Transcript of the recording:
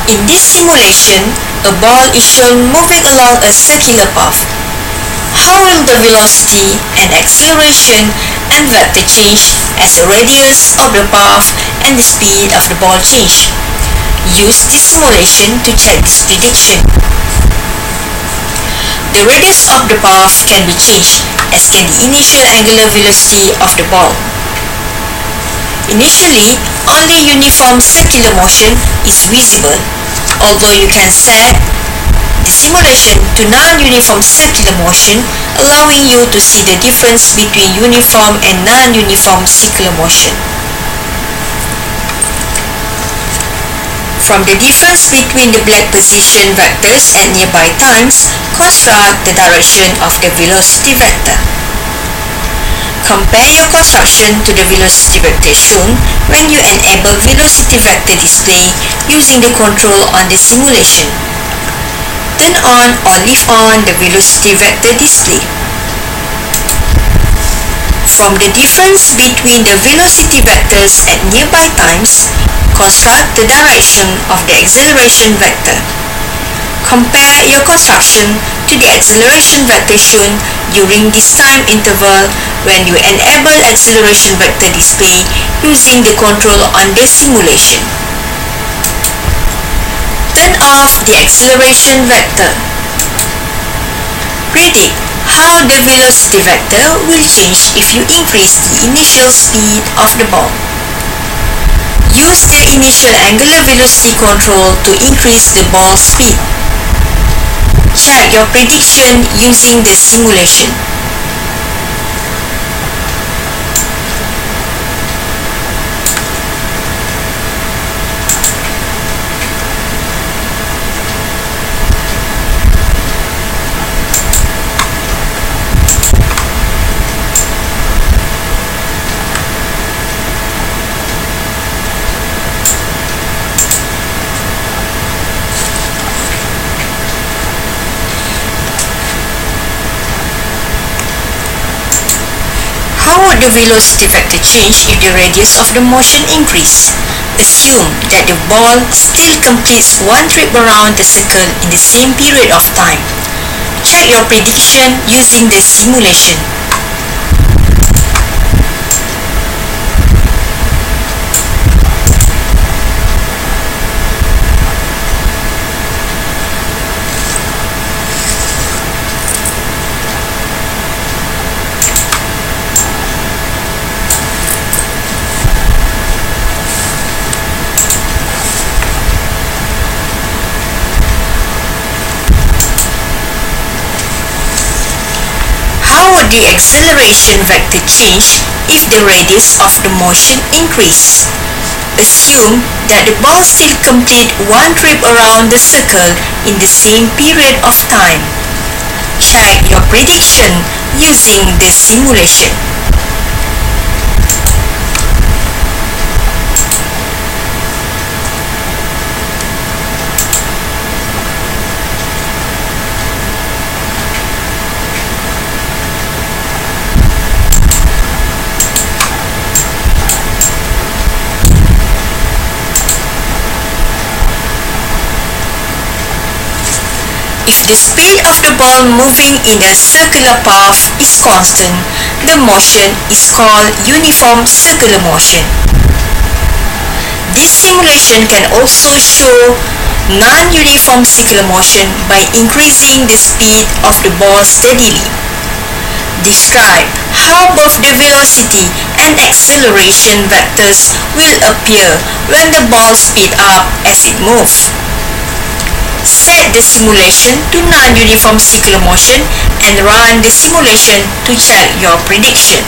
In this simulation, a ball is shown moving along a circular path. How will the velocity and acceleration and vector change as the radius of the path and the speed of the ball change? Use this simulation to check this prediction. The radius of the path can be changed, as can the initial angular velocity of the ball. Initially, only uniform circular motion is visible, although you can set the simulation to non-uniform circular motion, allowing you to see the difference between uniform and non-uniform circular motion. From the difference between the black position vectors at nearby times, construct the direction of the velocity vector. Compare your construction to the velocity vector shown when you enable velocity vector display using the control on the simulation. Turn on or leave on the velocity vector display. From the difference between the velocity vectors at nearby times, construct the direction of the acceleration vector. Compare your construction to the acceleration vector shown during this time interval when you enable acceleration vector display using the control on the simulation. Turn off the acceleration vector. Predict how the velocity vector will change if you increase the initial speed of the ball. Use the initial angular velocity control to increase the ball speed. Check your prediction using the simulation. How would the velocity vector change if the radius of the motion increase? Assume that the ball still completes one trip around the circle in the same period of time. Check your prediction using the simulation. How would the acceleration vector change if the radius of the motion increase? Assume that the ball still complete one trip around the circle in the same period of time. Check your prediction using the simulation. If the speed of the ball moving in a circular path is constant, the motion is called uniform circular motion. This simulation can also show non-uniform circular motion by increasing the speed of the ball steadily. Describe how both the velocity and acceleration vectors will appear when the ball speeds up as it moves. Set the simulation to non-uniform circular motion and run the simulation to check your prediction.